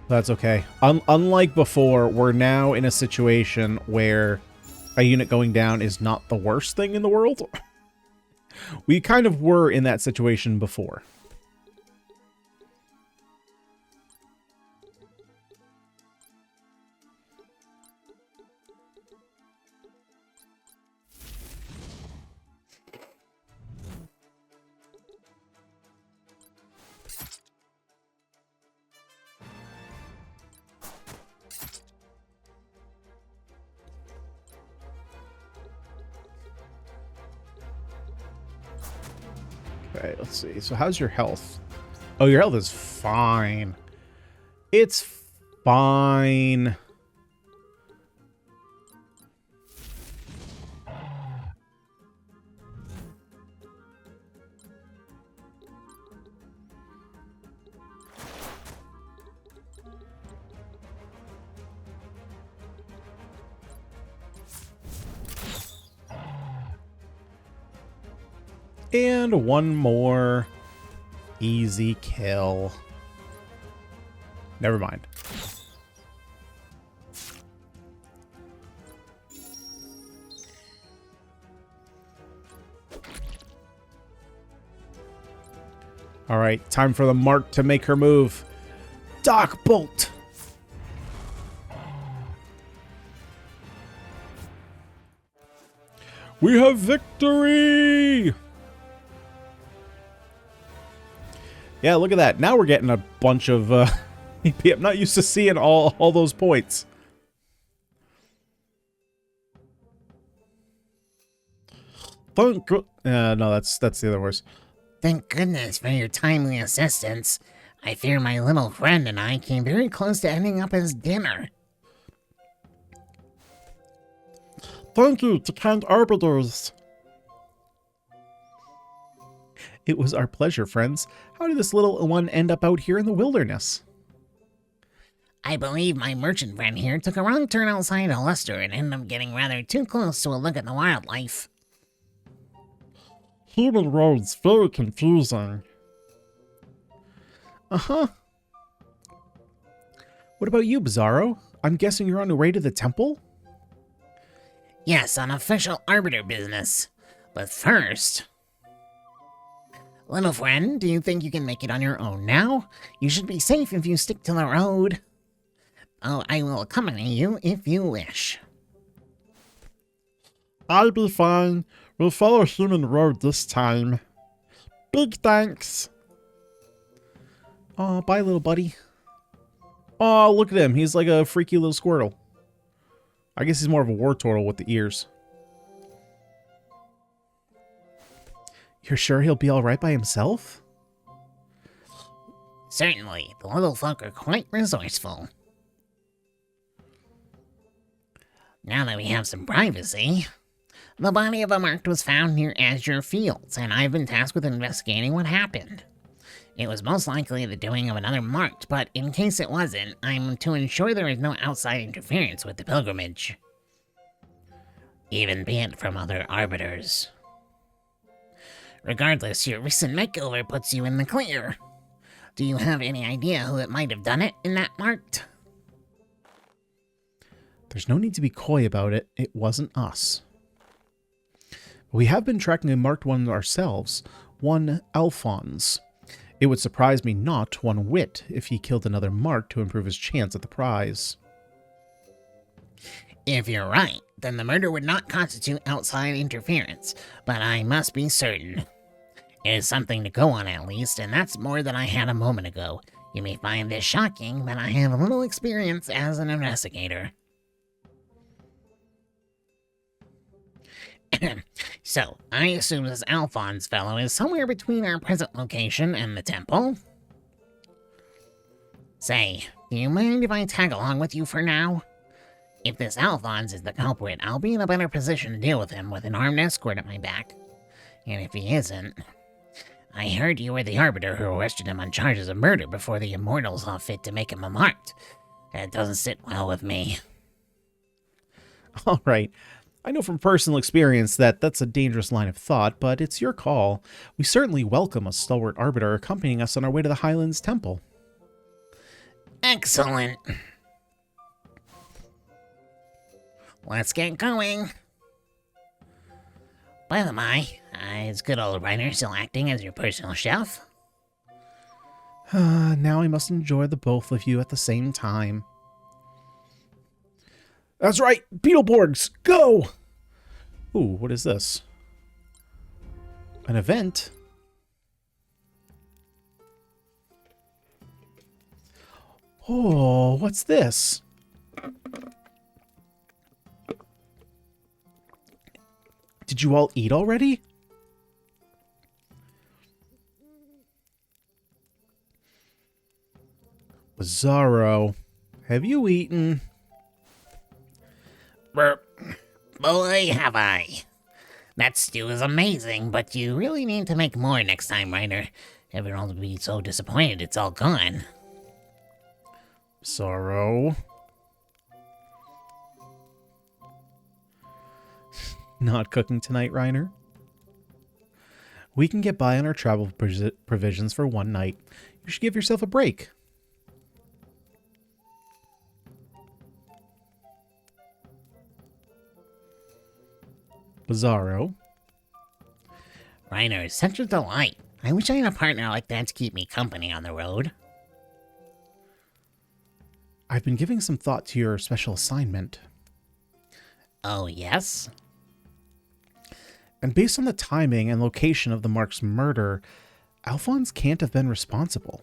That's okay. Unlike before, we're now in a situation where a unit going down is not the worst thing in the world. We kind of were in that situation before. Okay, let's see. So how's your health? Oh, your health is fine. It's fine. And one more easy kill. Never mind. All right, time for the Mark to make her move. Dock Bolt. We have victory! Yeah, look at that. Now we're getting a bunch of AP. I'm not used to seeing all those points. Thank God. No, that's the other words. Thank goodness for your timely assistance. I fear my little friend and I came very close to ending up as dinner. Thank you to kind Arbiters. It was our pleasure, friends. How did this little one end up out here in the wilderness? I believe my merchant friend here took a wrong turn outside of Leicester and ended up getting rather too close to a look at the wildlife. Human roads very confusing. Uh-huh. What about you, Bizarro? I'm guessing you're on your way to the temple? Yes, on official Arbiter business. But first... Little friend, do you think you can make it on your own now? You should be safe if you stick to the road. Oh, I will accompany you if you wish. I'll be fine. We'll follow human road this time. Big thanks. Aw, bye, little buddy. Aw, look at him. He's like a freaky little squirtle. I guess he's more of a war turtle with the ears. You're sure he'll be alright by himself? Certainly, the little folk are quite resourceful. Now that we have some privacy, the body of a marked was found near Azure Fields, and I've been tasked with investigating what happened. It was most likely the doing of another marked, but in case it wasn't, I'm to ensure there is no outside interference with the pilgrimage. Even be it from other Arbiters. Regardless, your recent makeover puts you in the clear. Do you have any idea who it might have done it in that marked? There's no need to be coy about it. It wasn't us. We have been tracking a marked one ourselves, one Alphonse. It would surprise me not one whit if he killed another mark to improve his chance at the prize. If you're right, then the murder would not constitute outside interference, but I must be certain. It is something to go on at least, and that's more than I had a moment ago. You may find this shocking, but I have a little experience as an investigator. So, I assume this Alphonse fellow is somewhere between our present location and the temple? Say, do you mind if I tag along with you for now? If this Alphonse is the culprit, I'll be in a better position to deal with him with an armed escort at my back. And if he isn't... I heard you were the Arbiter who arrested him on charges of murder before the Immortals saw fit to make him a marked. That doesn't sit well with me. All right. I know from personal experience that that's a dangerous line of thought, but it's your call. We certainly welcome a stalwart Arbiter accompanying us on our way to the Highlands Temple. Excellent. Let's get going. By the by, is good old Arbiter still acting as your personal chef? Now I must enjoy the both of you at the same time. That's right, Beetleborgs, go! Ooh, what is this? An event? Oh, what's this? Did you all eat already? Bizarro, have you eaten? Burp. Boy, have I. That stew is amazing, but you really need to make more next time, Reiner. Everyone will be so disappointed it's all gone. Bizarro. Not cooking tonight, Reiner? We can get by on our travel provisions for one night. You should give yourself a break. Bizarro. Reiner is such a delight. I wish I had a partner like that to keep me company on the road. I've been giving some thought to your special assignment. Oh, yes? And based on the timing and location of the Mark's murder, Alphonse can't have been responsible.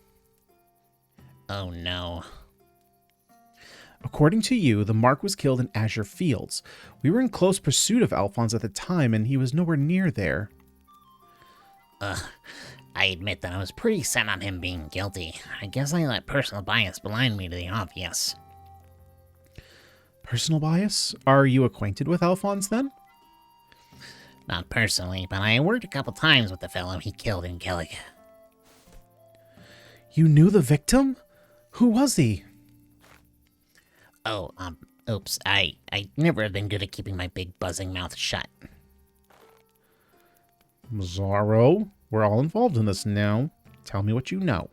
Oh, no. According to you, the Mark was killed in Azure Fields. We were in close pursuit of Alphonse at the time, and he was nowhere near there. I admit that I was pretty set on him being guilty. I guess I let personal bias blind me to the obvious. Personal bias? Are you acquainted with Alphonse, then? Not personally, but I worked a couple times with the fellow he killed in Kelly. You knew the victim? Who was he? Oh, oops, I never have been good at keeping my big buzzing mouth shut. Bizarro, we're all involved in this now. Tell me what you know.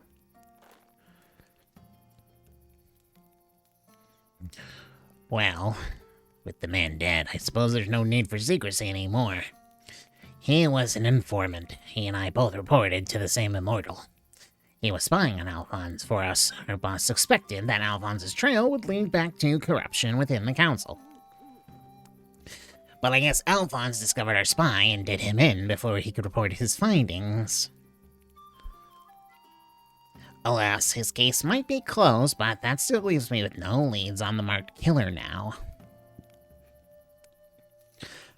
Well, with the man dead, I suppose there's no need for secrecy anymore. He was an informant. He and I both reported to the same immortal. He was spying on Alphonse for us. Our boss suspected that Alphonse's trail would lead back to corruption within the council. But I guess Alphonse discovered our spy and did him in before he could report his findings. Alas, his case might be closed, but that still leaves me with no leads on the marked killer now.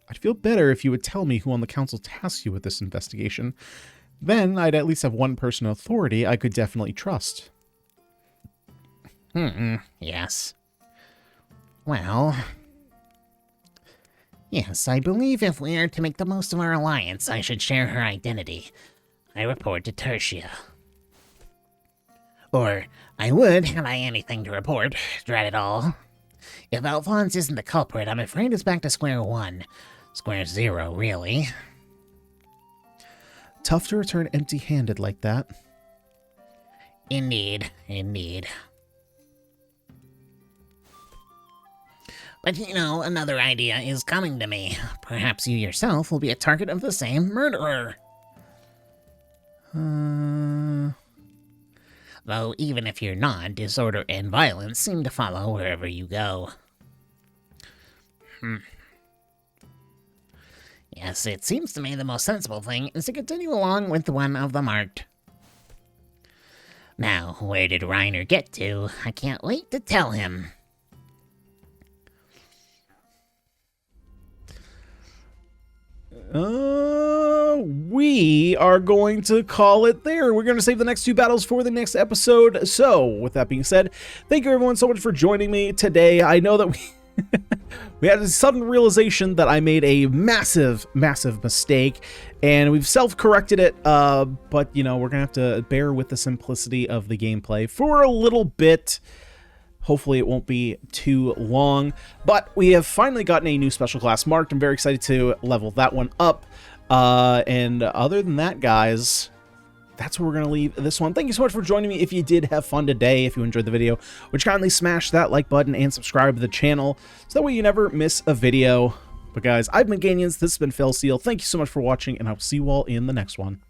I'd feel better if you would tell me who on the council tasked you with this investigation. Then I'd at least have one person of authority I could definitely trust. Yes. Well... Yes, I believe if we are to make the most of our alliance, I should share her identity. I report to Tertia. Or, I would, had I anything to report. Drat it all. If Alphonse isn't the culprit, I'm afraid it's back to square one. Square zero, really. Tough to return empty-handed like that. Indeed, indeed. But you know, another idea is coming to me. Perhaps you yourself will be a target of the same murderer. Though even if you're not, disorder and violence seem to follow wherever you go. Yes, it seems to me the most sensible thing is to continue along with the one of the marked. Now, where did Reiner get to? I can't wait to tell him. We are going to call it there. We're going to save the next two battles for the next episode. So, with that being said, thank you everyone so much for joining me today. I know that we had a sudden realization that I made a massive mistake, and we've self-corrected it, but, you know, we're going to have to bear with the simplicity of the gameplay for a little bit. Hopefully it won't be too long, but we have finally gotten a new special class marked. I'm very excited to level that one up, and other than that, guys, that's where we're going to leave this one. Thank you so much for joining me. If you did have fun today, if you enjoyed the video, would you kindly smash that like button and subscribe to the channel so that way you never miss a video. But guys, I've been Ganyonz, this has been Fel Seal. Thank you so much for watching, and I'll see you all in the next one.